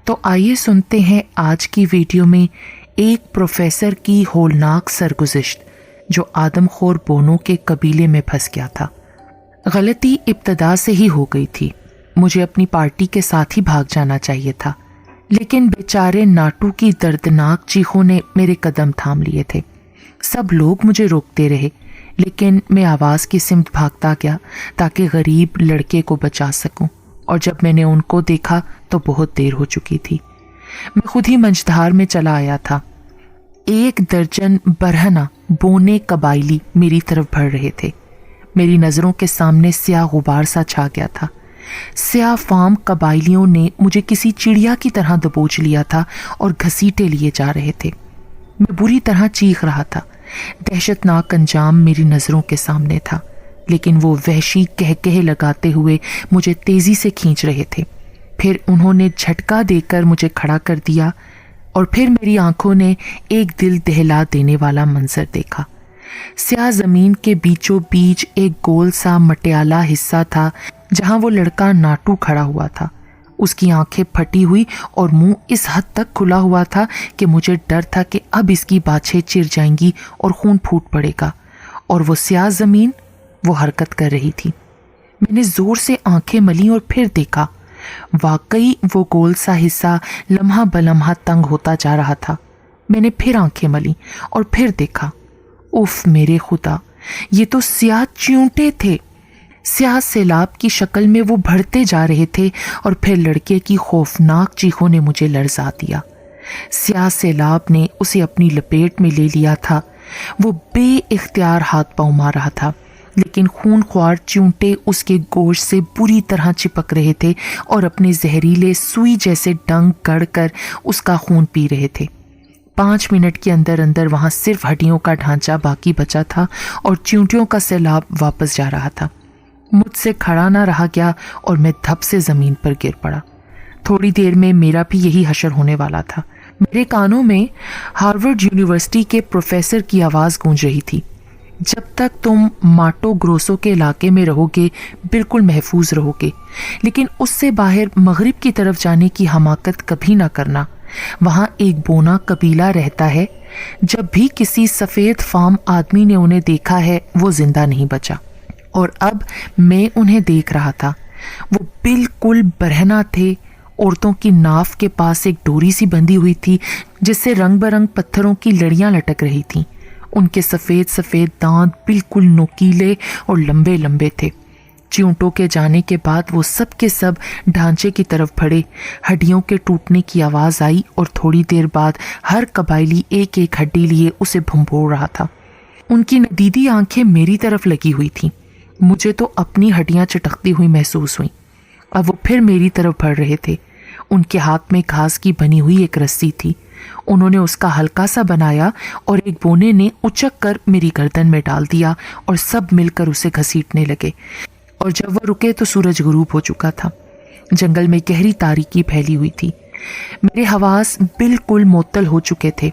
تو آئیے سنتے ہیں آج کی ویڈیو میں ایک پروفیسر کی ہولناک سرگزشت جو آدم خور بونو کے قبیلے میں پھنس گیا تھا۔ غلطی ابتدا سے ہی ہو گئی تھی، مجھے اپنی پارٹی کے ساتھ ہی بھاگ جانا چاہیے تھا، لیکن بیچارے ناٹو کی دردناک چیخوں نے میرے قدم تھام لیے تھے۔ سب لوگ مجھے روکتے رہے، لیکن میں آواز کی سمت بھاگتا گیا تاکہ غریب لڑکے کو بچا سکوں، اور جب میں نے ان کو دیکھا تو بہت دیر ہو چکی تھی۔ میں خود ہی منجدھار میں چلا آیا تھا۔ 1 درجن برہنہ بونے قبائلی میری طرف بڑھ رہے تھے۔ میری نظروں کے سامنے سیاہ غبار سا چھا گیا تھا۔ سیاہ فام قبائلیوں نے مجھے کسی چڑیا کی طرح دبوچ لیا تھا اور گھسیٹے لیے جا رہے تھے۔ میں بری طرح چیخ رہا تھا۔ دہشت ناک انجام میری نظروں کے سامنے تھا، لیکن وہ وحشی کہکہے لگاتے ہوئے مجھے تیزی سے کھینچ رہے تھے۔ پھر انہوں نے جھٹکا دے کر مجھے کھڑا کر دیا، اور پھر میری آنکھوں نے ایک دل دہلا دینے والا منظر دیکھا۔ سیاہ زمین کے بیچوں بیچ ایک گول سا مٹیالہ حصہ تھا جہاں وہ لڑکا ناٹو کھڑا ہوا تھا۔ اس کی آنکھیں پھٹی ہوئی اور منہ اس حد تک کھلا ہوا تھا کہ مجھے ڈر تھا کہ اب اس کی باچھیں چر جائیں گی اور خون پھوٹ پڑے گا، اور وہ سیاہ زمین وہ حرکت کر رہی تھی۔ میں نے زور سے آنکھیں ملیں اور پھر دیکھا۔ واقعی وہ گول سا حصہ لمحہ بلمحہ تنگ ہوتا جا رہا تھا۔ میں نے پھر آنکھیں ملیں اور پھر دیکھا۔ اف میرے خدا، یہ تو سیاہ چیونٹے تھے۔ سیاہ سیلاب کی شکل میں وہ بڑھتے جا رہے تھے، اور پھر لڑکے کی خوفناک چیخوں نے مجھے لرزا دیا۔ سیاہ سیلاب نے اسے اپنی لپیٹ میں لے لیا تھا۔ وہ بے اختیار ہاتھ پاؤں مار رہا تھا، لیکن خون خوار چیونٹے اس کے گوشت سے بری طرح چپک رہے تھے اور اپنے زہریلے سوئی جیسے ڈنگ گڑ کر اس کا خون پی رہے تھے۔ 5 منٹ کے اندر اندر وہاں صرف ہڈیوں کا ڈھانچہ باقی بچا تھا اور چیونٹیوں کا سیلاب واپس جا رہا تھا۔ مجھ سے کھڑا نہ رہا گیا اور میں دھپ سے زمین پر گر پڑا۔ تھوڑی دیر میں میرا بھی یہی حشر ہونے والا تھا۔ میرے کانوں میں ہارورڈ یونیورسٹی کے پروفیسر کی آواز گونج رہی تھی، جب تک تم ماٹو گروسو کے علاقے میں رہو گے بالکل محفوظ رہو گے، لیکن اس سے باہر مغرب کی طرف جانے کی حماقت کبھی نہ کرنا۔ وہاں ایک بونا قبیلہ رہتا ہے، جب بھی کسی سفید فام آدمی نے انہیں دیکھا ہے وہ زندہ نہیں بچا، اور اب میں انہیں دیکھ رہا تھا۔ وہ بالکل برہنہ تھے۔ عورتوں کی ناف کے پاس ایک ڈوری سی بندھی ہوئی تھی جس سے رنگ برنگ پتھروں کی لڑیاں لٹک رہی تھیں۔ ان کے سفید سفید دانت بالکل نوکیلے اور لمبے لمبے تھے۔ چیونٹوں کے جانے کے بعد وہ سب کے سب ڈھانچے کی طرف بڑھے۔ ہڈیوں کے ٹوٹنے کی آواز آئی، اور تھوڑی دیر بعد ہر قبائلی ایک ایک ہڈی لیے اسے بھنبوڑ رہا تھا۔ ان کی ندیدی آنکھیں میری طرف لگی ہوئی تھیں۔ مجھے تو اپنی ہڈیاں چٹکتی ہوئی محسوس ہوئیں۔ اب وہ پھر میری طرف بڑھ رہے تھے۔ ان کے ہاتھ میں گھاس کی بنی ہوئی ایک رسی تھی۔ انہوں نے اس کا ہلکا سا بنایا اور ایک بونے نے اچک کر میری گردن میں ڈال دیا، اور سب مل کر اسے گھسیٹنے لگے، اور جب وہ رکے تو سورج غروب ہو چکا تھا۔ جنگل میں گہری تاریکی پھیلی ہوئی تھی۔ میرے حواس بالکل معطل ہو چکے تھے۔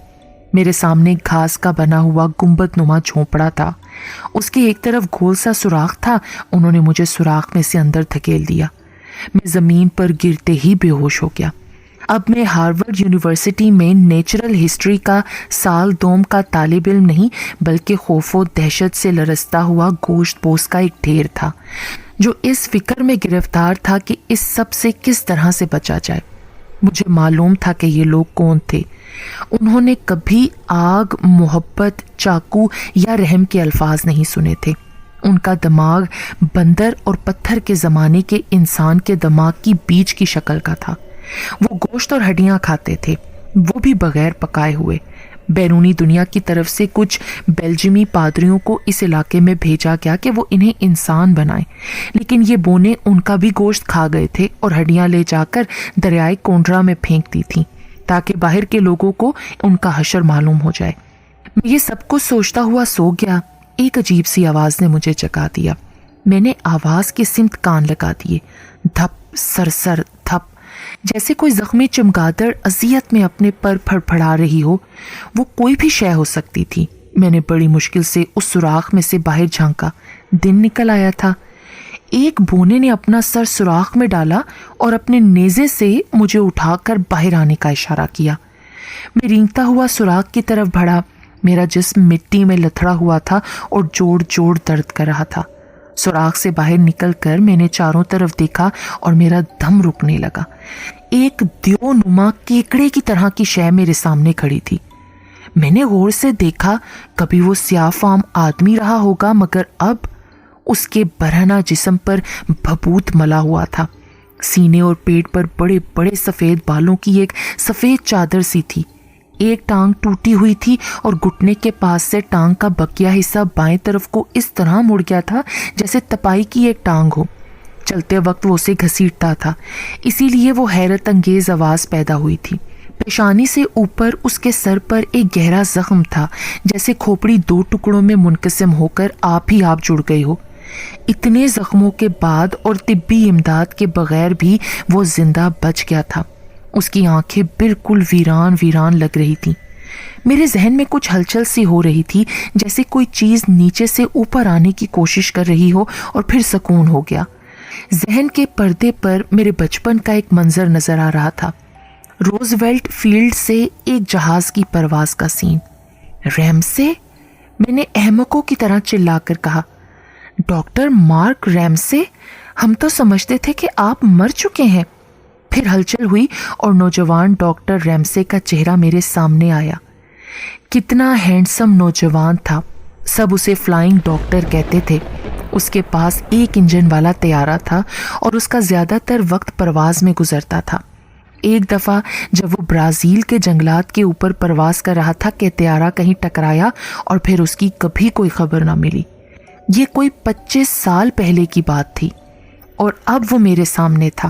میرے سامنے گھاس کا بنا ہوا گنبد نما جھونپڑا تھا۔ اس کے ایک طرف گول سا سوراخ تھا۔ انہوں نے مجھے سوراخ میں سے اندر دھکیل دیا۔ میں زمین پر گرتے ہی بے ہوش ہو گیا۔ اب میں ہارورڈ یونیورسٹی میں نیچرل ہسٹری کا سال دوم کا طالب علم نہیں، بلکہ خوف و دہشت سے لرزتا ہوا گوشت پوش کا ایک ڈھیر تھا، جو اس فکر میں گرفتار تھا کہ اس سب سے کس طرح سے بچا جائے۔ مجھے معلوم تھا کہ یہ لوگ کون تھے۔ انہوں نے کبھی آگ، محبت، چاقو یا رحم کے الفاظ نہیں سنے تھے۔ ان کا دماغ بندر اور پتھر کے زمانے کے انسان کے دماغ کی بیج کی شکل کا تھا۔ وہ گوشت اور ہڈیاں کھاتے تھے، وہ بھی بغیر پکائے ہوئے۔ بیرونی دنیا کی طرف سے کچھ بیلجیمی پادریوں کو اس علاقے میں بھیجا گیا کہ وہ انہیں انسان بنائیں، لیکن یہ بونے ان کا بھی گوشت کھا گئے تھے اور ہڈیاں لے جا کر دریائے کونڈرا میں پھینک دی تھیں تاکہ باہر کے لوگوں کو ان کا حشر معلوم ہو جائے۔ میں یہ سب کچھ سوچتا ہوا سو گیا۔ ایک عجیب سی آواز نے مجھے جگا دیا۔ میں نے آواز کی سمت کان لگا دیے۔ دھپ، سرسر، دھپ، جیسے کوئی زخمی چمگادڑ اذیت میں اپنے پر پھڑپھڑا رہی ہو۔ وہ کوئی بھی شے ہو سکتی تھی۔ میں نے بڑی مشکل سے اس سوراخ میں سے باہر جھانکا۔ دن نکل آیا تھا۔ ایک بونے نے اپنا سر سوراخ میں ڈالا اور اپنے نیزے سے مجھے اٹھا کر باہر آنے کا اشارہ کیا۔ میں رینگتا ہوا سوراخ کی طرف بڑھا۔ میرا جسم مٹی میں لتھڑا ہوا تھا اور جوڑ جوڑ درد کر رہا تھا۔ سوراخ سے باہر نکل کر میں نے چاروں طرف دیکھا اور میرا دم رکنے لگا۔ ایک دیو نما کیکڑے کی طرح کی شے میرے سامنے کھڑی تھی۔ میں نے غور سے دیکھا، کبھی وہ سیاہ فام آدمی رہا ہوگا، مگر اب اس کے برہنہ جسم پر بھبوت ملا ہوا تھا۔ سینے اور پیٹ پر بڑے بڑے سفید بالوں کی ایک سفید چادر سی تھی۔ ایک ٹانگ ٹوٹی ہوئی تھی اور گھٹنے کے پاس سے ٹانگ کا بقیہ حصہ بائیں طرف کو اس طرح مڑ گیا تھا جیسے تپائی کی ایک ٹانگ ہو۔ چلتے وقت وہ اسے گھسیٹتا تھا، اسی لیے وہ حیرت انگیز آواز پیدا ہوئی تھی۔ پیشانی سے اوپر اس کے سر پر ایک گہرا زخم تھا، جیسے کھوپڑی دو ٹکڑوں میں منقسم ہو کر آپ ہی آپ جڑ گئی ہو۔ اتنے زخموں کے بعد اور طبی امداد کے بغیر بھی وہ زندہ بچ گیا تھا۔ اس کی آنکھیں بالکل ویران ویران لگ رہی تھیں۔ میرے ذہن میں کچھ ہلچل سی ہو رہی تھی، جیسے کوئی چیز نیچے سے اوپر آنے کی کوشش کر رہی ہو، اور پھر سکون ہو گیا۔ ذہن کے پردے پر میرے بچپن کا ایک منظر نظر آ رہا تھا، روزویلٹ فیلڈ سے ایک جہاز کی پرواز کا سین۔ ریمسے؟ میں نے احمقوں کی طرح چلا کر کہا، ڈاکٹر مارک ریمسے؟ ہم تو سمجھتے تھے کہ آپ مر چکے ہیں۔ پھر ہلچل ہوئی اور نوجوان ڈاکٹر ریمسے کا چہرہ میرے سامنے آیا۔ کتنا ہینڈسم نوجوان تھا، سب اسے فلائنگ ڈاکٹر کہتے تھے۔ اس کے پاس ایک انجن والا طیارہ تھا اور اس کا زیادہ تر وقت پرواز میں گزرتا تھا۔ ایک دفعہ جب وہ برازیل کے جنگلات کے اوپر پرواز کر رہا تھا کہ طیارہ کہیں ٹکرایا اور پھر اس کی کبھی کوئی خبر نہ ملی۔ یہ کوئی 25 سال پہلے کی بات تھی اور اب وہ میرے سامنے تھا۔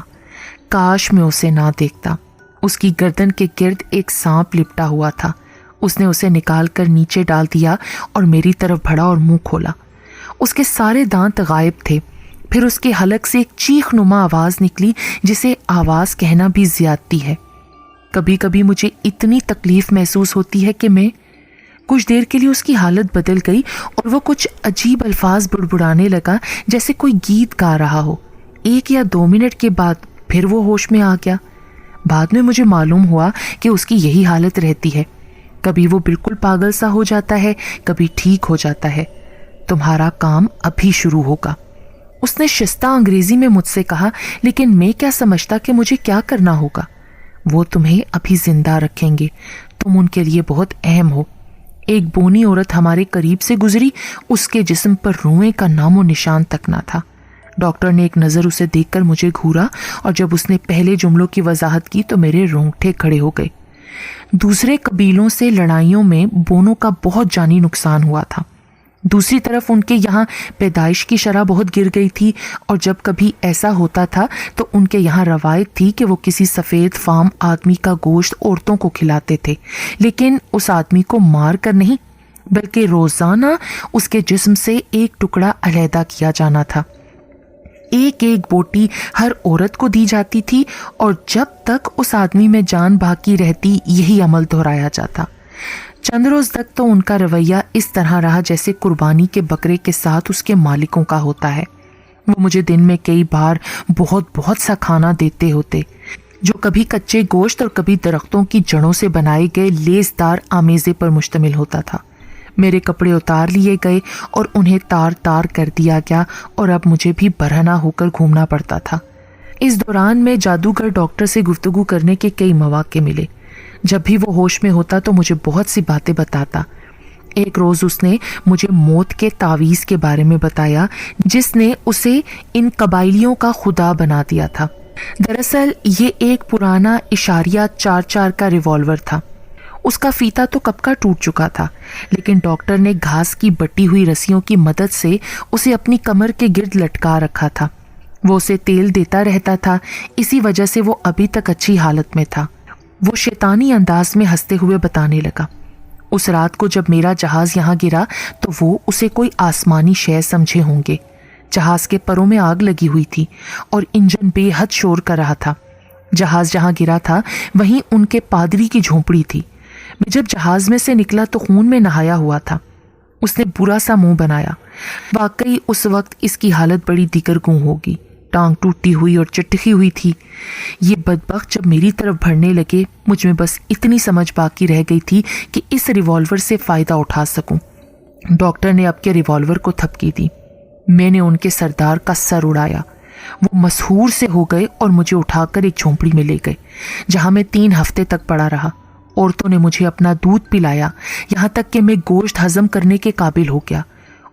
کاش میں اسے نہ دیکھتا۔ اس کی گردن کے گرد ایک سانپ لپٹا ہوا تھا۔ اس نے اسے نکال کر نیچے ڈال دیا اور میری طرف بڑھا اور منہ کھولا۔ اس کے سارے دانت غائب تھے۔ پھر اس کے حلق سے ایک چیخ نما آواز نکلی، جسے آواز کہنا بھی زیادتی ہے۔ کبھی کبھی مجھے اتنی تکلیف محسوس ہوتی ہے کہ میں کچھ دیر کے لیے اس کی حالت بدل گئی اور وہ کچھ عجیب الفاظ بڑبڑانے لگا، جیسے کوئی گیت گا رہا ہو۔ 1 یا 2 منٹ کے بعد پھر وہ ہوش میں آ گیا۔ بعد میں مجھے معلوم ہوا کہ اس کی یہی حالت رہتی ہے، کبھی وہ بالکل پاگل سا ہو جاتا ہے، کبھی ٹھیک ہو جاتا ہے۔ تمہارا کام ابھی شروع ہوگا، اس نے شستہ انگریزی میں مجھ سے کہا، لیکن میں کیا سمجھتا کہ مجھے کیا کرنا ہوگا۔ وہ تمہیں ابھی زندہ رکھیں گے، تم ان کے لیے بہت اہم ہو۔ ایک بونی عورت ہمارے قریب سے گزری، اس کے جسم پر روئیں کا نام و نشان تک نہ تھا۔ ڈاکٹر نے ایک نظر اسے دیکھ کر مجھے گھورا اور جب اس نے پہلے جملوں کی وضاحت کی تو میرے رونگٹے کھڑے ہو گئے۔ دوسرے قبیلوں سے لڑائیوں میں بونوں کا بہت جانی نقصان ہوا تھا۔ دوسری طرف ان کے یہاں پیدائش کی شرح بہت گر گئی تھی، اور جب کبھی ایسا ہوتا تھا تو ان کے یہاں روایت تھی کہ وہ کسی سفید فام آدمی کا گوشت عورتوں کو کھلاتے تھے، لیکن اس آدمی کو مار کر نہیں، بلکہ روزانہ اس کے جسم سے ایک ٹکڑا علیحدہ کیا جانا تھا۔ ایک ایک بوٹی ہر عورت کو دی جاتی تھی، اور جب تک اس آدمی میں جان باقی رہتی یہی عمل دہرایا جاتا۔ چند روز تک تو ان کا رویہ اس طرح رہا جیسے قربانی کے بکرے کے ساتھ اس کے مالکوں کا ہوتا ہے۔ وہ مجھے دن میں کئی بار بہت سا کھانا دیتے ہوتے، جو کبھی کچے گوشت اور کبھی درختوں کی جڑوں سے بنائے گئے لیسدار آمیزے پر مشتمل ہوتا تھا۔ میرے کپڑے اتار لیے گئے اور انہیں تار تار کر دیا گیا، اور اب مجھے بھی برہنہ ہو کر گھومنا پڑتا تھا۔ اس دوران میں جادوگر ڈاکٹر سے گفتگو کرنے کے کئی مواقع ملے۔ جب بھی وہ ہوش میں ہوتا تو مجھے بہت سی باتیں بتاتا۔ ایک روز اس نے مجھے موت کے تعویذ کے بارے میں بتایا، جس نے اسے ان قبائلیوں کا خدا بنا دیا تھا۔ دراصل یہ ایک پرانا اشاریہ 4 کا ریوالور تھا۔ اس کا فیتا تو کب کا ٹوٹ چکا تھا، لیکن ڈاکٹر نے گھاس کی بٹی ہوئی رسیوں کی مدد سے اسے اپنی کمر کے گرد لٹکا رکھا تھا۔ وہ اسے تیل دیتا رہتا تھا، اسی وجہ سے وہ ابھی تک اچھی حالت میں تھا۔ وہ شیطانی انداز میں ہنستے ہوئے بتانے لگا، اس رات کو جب میرا جہاز یہاں گرا تو وہ اسے کوئی آسمانی شے سمجھے ہوں گے۔ جہاز کے پروں میں آگ لگی ہوئی تھی اور انجن بے حد شور کر رہا تھا۔ جہاز جہاں گرا تھا وہیں ان کے پادری کی جھونپڑی تھی۔ میں جب جہاز میں سے نکلا تو خون میں نہایا ہوا تھا۔ اس نے برا سا منہ بنایا واقعی اس وقت اس کی حالت بڑی دیگرگوں ہوگی، ٹانگ ٹوٹی ہوئی اور چٹکی ہوئی تھی۔ یہ بدبخت جب میری طرف بڑھنے لگے، مجھ میں بس اتنی سمجھ باقی رہ گئی تھی کہ اس ریوالور سے فائدہ اٹھا سکوں۔ ڈاکٹر نے اب کے ریوالور کو تھپکی دی۔ میں نے ان کے سردار کا سر اڑایا۔ وہ مسحور سے ہو گئے اور مجھے اٹھا کر ایک جھونپڑی میں لے گئے، جہاں میں 3 ہفتے تک پڑا رہا۔ عورتوں نے مجھے اپنا دودھ پلایا، یہاں تک کہ میں گوشت ہضم کرنے کے قابل ہو گیا،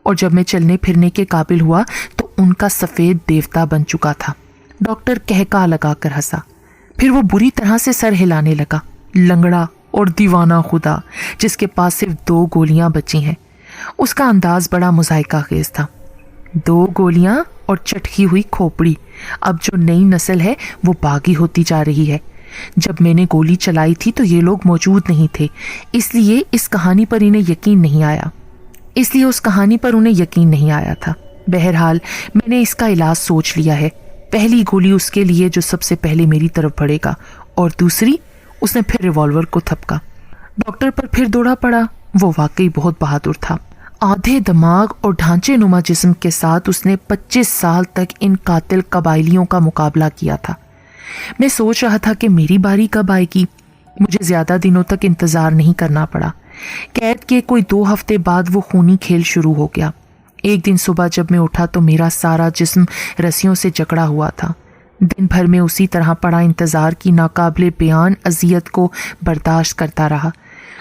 اور جب میں چلنے پھرنے کے قابل ہوا تو ان کا سفید دیوتا بن چکا تھا۔ ڈاکٹر کہکا لگا کر ہنسا، پھر وہ بری طرح سے سر ہلانے لگا۔ لنگڑا اور دیوانہ خدا جس کے پاس صرف 2 گولیاں بچی ہیں۔ اس کا انداز بڑا مضحکہ خیز تھا۔ 2 گولیاں اور چٹکی ہوئی کھوپڑی۔ اب جو نئی نسل ہے وہ باغی ہوتی جا رہی ہے۔ جب میں نے گولی چلائی تھی تو یہ لوگ موجود نہیں تھے، اس لیے اس کہانی پر انہیں یقین نہیں آیا تھا۔ بہرحال میں نے اس کا علاج سوچ لیا ہے۔ پہلی گولی اس کے لیے جو سب سے پہلے میری طرف بڑھے گا، اور دوسری۔ اس نے پھر ریوالور کو تھپکا۔ ڈاکٹر پر پھر دوڑا پڑا۔ وہ واقعی بہت بہادر تھا۔ آدھے دماغ اور ڈھانچے نما جسم کے ساتھ اس نے 25 سال تک ان قاتل قبائلیوں کا مقابلہ کیا تھا۔ میں سوچ رہا تھا کہ میری باری کب آئے گی۔ مجھے زیادہ دنوں تک انتظار نہیں کرنا پڑا۔ قید کے کوئی 2 ہفتے بعد وہ خونی کھیل شروع ہو گیا۔ ایک دن صبح جب میں اٹھا تو میرا سارا جسم رسیوں سے جکڑا ہوا تھا۔ دن بھر میں اسی طرح پڑا انتظار کی ناقابل بیان اذیت کو برداشت کرتا رہا۔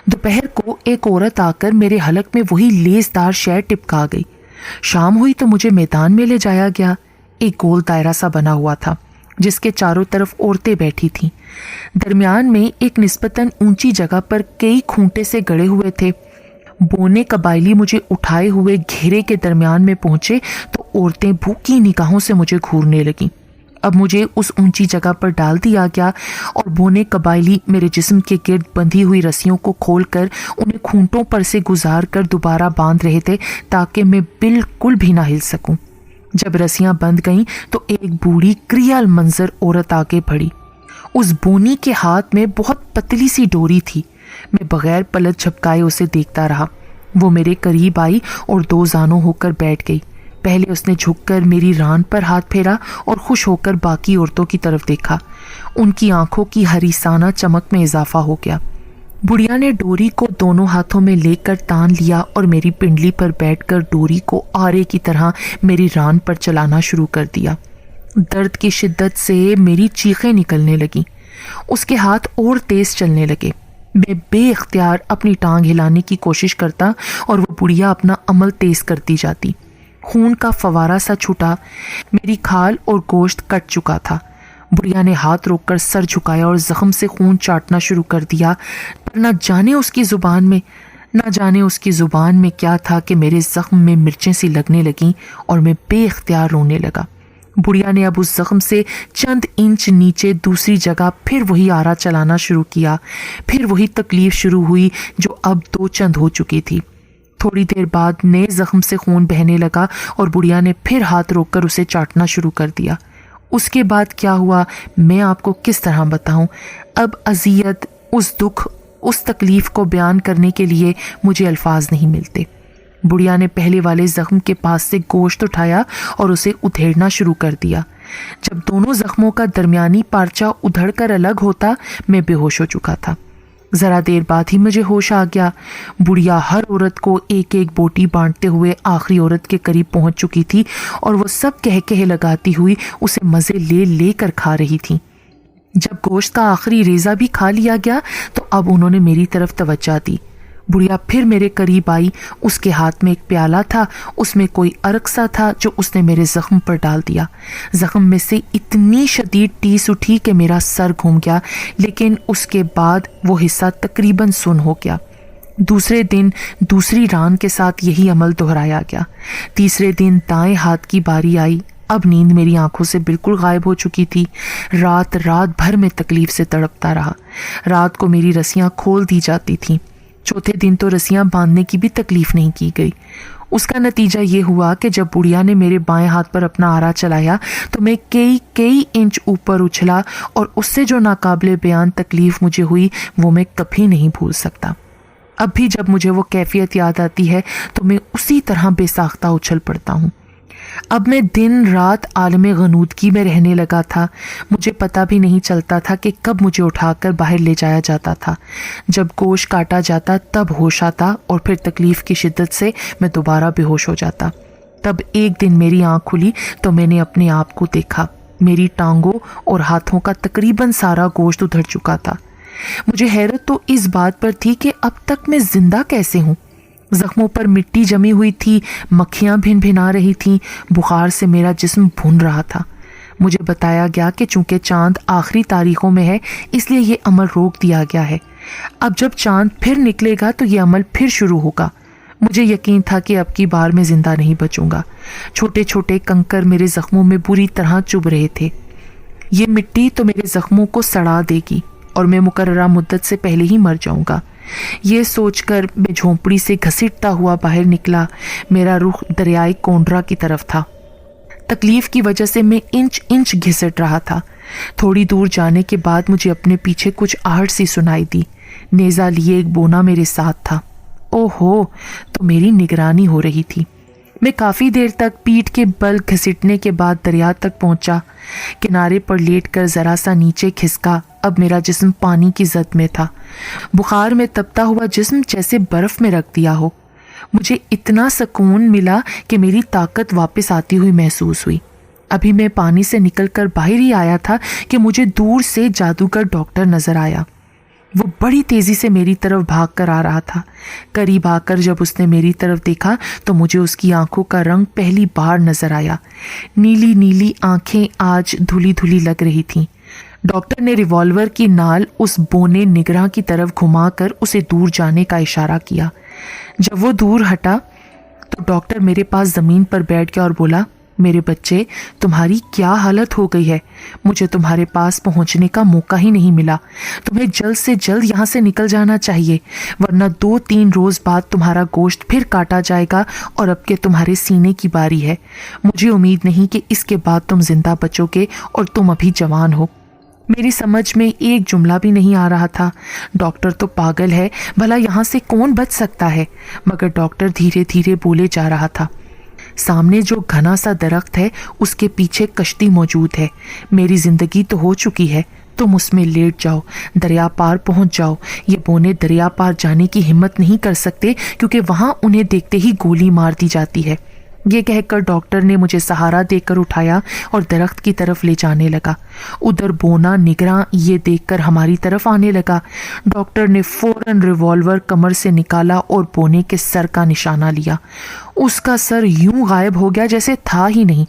دوپہر کو ایک عورت آ کر میرے حلق میں وہی لیسدار شے ٹپکا گئی۔ شام ہوئی تو مجھے میدان میں لے جایا گیا۔ ایک گول دائرہ سا بنا ہوا تھا جس کے چاروں طرف عورتیں بیٹھی تھیں۔ درمیان میں ایک نسبتاً اونچی جگہ پر کئی کھونٹے سے گڑے ہوئے تھے۔ بونے قبائلی مجھے اٹھائے ہوئے گھیرے کے درمیان میں پہنچے تو عورتیں بھوکی نگاہوں سے مجھے گھورنے لگیں۔ اب مجھے اس اونچی جگہ پر ڈال دیا گیا اور بونے قبائلی میرے جسم کے گرد بندھی ہوئی رسیوں کو کھول کر انہیں کھونٹوں پر سے گزار کر دوبارہ باندھ رہے تھے تاکہ میں بالکل بھی نہ ہل سکوں۔ جب رسیاں بند گئیں تو ایک بوڑھی کریال منظر عورت آگے بڑھی۔ اس بونی کے ہاتھ میں بہت پتلی سی ڈوری تھی۔ میں بغیر پلک جھپکائے اسے دیکھتا رہا۔ وہ میرے قریب آئی اور 2 زانوں ہو کر بیٹھ گئی۔ پہلے اس نے جھک کر میری ران پر ہاتھ پھیرا اور خوش ہو کر باقی عورتوں کی طرف دیکھا۔ ان کی آنکھوں کی حریصانہ چمک میں اضافہ ہو گیا۔ بڑھیا نے ڈوری کو دونوں ہاتھوں میں لے کر تان لیا اور میری پنڈلی پر بیٹھ کر ڈوری کو آرے کی طرح میری ران پر چلانا شروع کر دیا۔ درد کی شدت سے میری چیخیں نکلنے لگیں۔ اس کے ہاتھ اور تیز چلنے لگے۔ میں بے اختیار اپنی ٹانگ ہلانے کی کوشش کرتا اور وہ بڑھیا اپنا عمل تیز کرتی جاتی۔ خون کا فوارہ سا چھوٹا، میری کھال اور گوشت کٹ چکا تھا۔ بڑھیا نے ہاتھ روک کر سر جھکایا اور زخم سے خون چاٹنا شروع کر دیا، پر نہ جانے اس کی زبان میں کیا تھا کہ میرے زخم میں مرچیں سی لگنے لگیں اور میں بے اختیار رونے لگا۔ بڑھیا نے اب اس زخم سے چند انچ نیچے دوسری جگہ پھر وہی آرا چلانا شروع کیا۔ پھر وہی تکلیف شروع ہوئی جو اب 2 چند ہو چکی تھی۔ تھوڑی دیر بعد نئے زخم سے خون بہنے لگا اور بڑھیا نے پھر ہاتھ روک کر اسے چاٹنا شروع کر دیا۔ اس کے بعد کیا ہوا میں آپ کو کس طرح بتاؤں؟ اب اذیت، اس دکھ، اس تکلیف کو بیان کرنے کے لیے مجھے الفاظ نہیں ملتے۔ بڑھیا نے پہلے والے زخم کے پاس سے گوشت اٹھایا اور اسے ادھیڑنا شروع کر دیا۔ جب دونوں زخموں کا درمیانی پارچہ ادھڑ کر الگ ہوتا، میں بے ہوش ہو چکا تھا۔ ذرا دیر بعد ہی مجھے ہوش آ گیا۔ بڑھیا ہر عورت کو ایک ایک بوٹی بانٹتے ہوئے آخری عورت کے قریب پہنچ چکی تھی اور وہ سب کہہ لگاتی ہوئی اسے مزے لے لے کر کھا رہی تھی۔ جب گوشت کا آخری ریزہ بھی کھا لیا گیا تو اب انہوں نے میری طرف توجہ دی۔ بڑھیا پھر میرے قریب آئی۔ اس کے ہاتھ میں ایک پیالہ تھا، اس میں کوئی عرق سا تھا جو اس نے میرے زخم پر ڈال دیا۔ زخم میں سے اتنی شدید ٹیس اٹھی کہ میرا سر گھوم گیا، لیکن اس کے بعد وہ حصہ تقریباً سن ہو گیا۔ دوسرے دن دوسری ران کے ساتھ یہی عمل دہرایا گیا۔ تیسرے دن دائیں ہاتھ کی باری آئی۔ اب نیند میری آنکھوں سے بالکل غائب ہو چکی تھی۔ رات بھر میں تکلیف سے تڑپتا رہا۔ رات کو میری رسیاں کھول دی جاتی تھیں۔ چوتھے دن تو رسیاں باندھنے کی بھی تکلیف نہیں کی گئی۔ اس کا نتیجہ یہ ہوا کہ جب بڑھیا نے میرے بائیں ہاتھ پر اپنا آرا چلایا تو میں کئی انچ اوپر اچھلا اور اس سے جو ناقابل بیان تکلیف مجھے ہوئی وہ میں کبھی نہیں بھول سکتا۔ اب بھی جب مجھے وہ کیفیت یاد آتی ہے تو میں اسی طرح بے ساختہ اچھل پڑتا ہوں۔ اب میں دن رات عالم غنودگی میں رہنے لگا تھا۔ مجھے پتہ بھی نہیں چلتا تھا کہ کب مجھے اٹھا کر باہر لے جایا جاتا تھا۔ جب گوشت کاٹا جاتا تب ہوش آتا اور پھر تکلیف کی شدت سے میں دوبارہ بے ہوش ہو جاتا۔ تب ایک دن میری آنکھ کھلی تو میں نے اپنے آپ کو دیکھا۔ میری ٹانگوں اور ہاتھوں کا تقریباً سارا گوشت ادھر چکا تھا۔ مجھے حیرت تو اس بات پر تھی کہ اب تک میں زندہ کیسے ہوں۔ زخموں پر مٹی جمی ہوئی تھی، مکھیاں بھن بھنا رہی تھیں، بخار سے میرا جسم بھن رہا تھا۔ مجھے بتایا گیا کہ چونکہ چاند آخری تاریخوں میں ہے اس لیے یہ عمل روک دیا گیا ہے۔ اب جب چاند پھر نکلے گا تو یہ عمل پھر شروع ہوگا۔ مجھے یقین تھا کہ اب کی بار میں زندہ نہیں بچوں گا۔ چھوٹے چھوٹے کنکر میرے زخموں میں بری طرح چبھ رہے تھے۔ یہ مٹی تو میرے زخموں کو سڑا دے گی اور میں مقررہ مدت سے پہلے ہی مر جاؤں گا۔ یہ سوچ کر میں جھونپڑی سے گھسٹتا ہوا باہر نکلا۔ میرا رخ دریائے کونڈرا کی طرف تھا۔ تکلیف کی وجہ سے میں انچ انچ گھسٹ رہا تھا۔ تھوڑی دور جانے کے بعد مجھے اپنے پیچھے کچھ آہٹ سی سنائی دی۔ نیزہ لیے ایک بونا میرے ساتھ تھا۔ او ہو، تو میری نگرانی ہو رہی تھی۔ میں کافی دیر تک پیٹھ کے بل گھسٹنے کے بعد دریا تک پہنچا۔ کنارے پر لیٹ کر ذرا سا نیچے کھسکا۔ اب میرا جسم پانی کی زد میں تھا۔ بخار میں تپتا ہوا جسم جیسے برف میں رکھ دیا ہو۔ مجھے اتنا سکون ملا کہ میری طاقت واپس آتی ہوئی محسوس ہوئی۔ ابھی میں پانی سے نکل کر باہر ہی آیا تھا کہ مجھے دور سے جادوگر ڈاکٹر نظر آیا۔ وہ بڑی تیزی سے میری طرف بھاگ کر آ رہا تھا۔ قریب آ کر جب اس نے میری طرف دیکھا تو مجھے اس کی آنکھوں کا رنگ پہلی بار نظر آیا۔ نیلی نیلی آنکھیں آج دھلی دھلی لگ رہی تھیں۔ ڈاکٹر نے ریوالور کی نال اس بونے نگراں کی طرف گھما کر اسے دور جانے کا اشارہ کیا۔ جب وہ دور ہٹا تو ڈاکٹر میرے پاس زمین پر بیٹھ گیا اور بولا، میرے بچے، تمہاری کیا حالت ہو گئی ہے؟ مجھے تمہارے پاس پہنچنے کا موقع ہی نہیں ملا۔ تمہیں جلد سے جلد یہاں سے نکل جانا چاہیے، ورنہ 2-3 روز بعد تمہارا گوشت پھر کاٹا جائے گا اور اب کے تمہارے سینے کی باری ہے۔ مجھے امید نہیں کہ اس کے بعد تم زندہ بچو گے اور تم ابھی جوان ہو۔ میری سمجھ میں ایک جملہ بھی نہیں آ رہا تھا۔ ڈاکٹر تو پاگل ہے، بھلا یہاں سے کون بچ سکتا ہے؟ مگر ڈاکٹر دھیرے دھیرے بولے جا رہا تھا، سامنے جو گھنا سا درخت ہے اس کے پیچھے کشتی موجود ہے۔ میری زندگی تو ہو چکی ہے، تم اس میں لیٹ جاؤ، دریا پار پہنچ جاؤ۔ یہ بونے دریا پار جانے کی ہمت نہیں کر سکتے کیونکہ وہاں انہیں دیکھتے ہی گولی مار دی جاتی ہے۔ یہ کہہ کر ڈاکٹر نے مجھے سہارا دے کر اٹھایا اور درخت کی طرف لے جانے لگا۔ ادھر بونا نگراں یہ دیکھ کر ہماری طرف آنے لگا۔ ڈاکٹر نے فوراً ریوالور کمر سے نکالا اور بونے کے سر کا نشانہ لیا۔ اس کا سر یوں غائب ہو گیا جیسے تھا ہی نہیں۔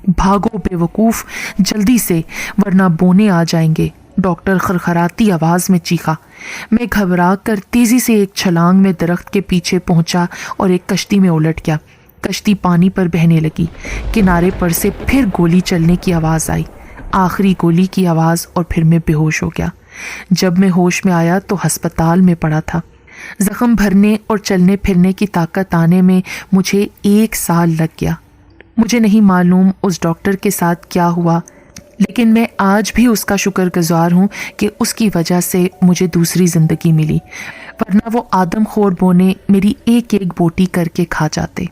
بھاگو بے وقوف، جلدی سے، ورنہ بونے آ جائیں گے، ڈاکٹر خرخراتی آواز میں چیخا۔ میں گھبرا کر تیزی سے ایک چھلانگ میں درخت کے پیچھے پہنچا اور ایک کشتی میں الٹ گیا۔ کشتی پانی پر بہنے لگی۔ کنارے پر سے پھر گولی چلنے کی آواز آئی، آخری گولی کی آواز، اور پھر میں بے ہوش ہو گیا۔ جب میں ہوش میں آیا تو ہسپتال میں پڑا تھا۔ زخم بھرنے اور چلنے پھرنے کی طاقت آنے میں مجھے 1 سال لگ گیا۔ مجھے نہیں معلوم اس ڈاکٹر کے ساتھ کیا ہوا، لیکن میں آج بھی اس کا شکر گزار ہوں کہ اس کی وجہ سے مجھے دوسری زندگی ملی، ورنہ وہ آدم خور بونے میری ایک ایک بوٹی کر کے کھا جاتے۔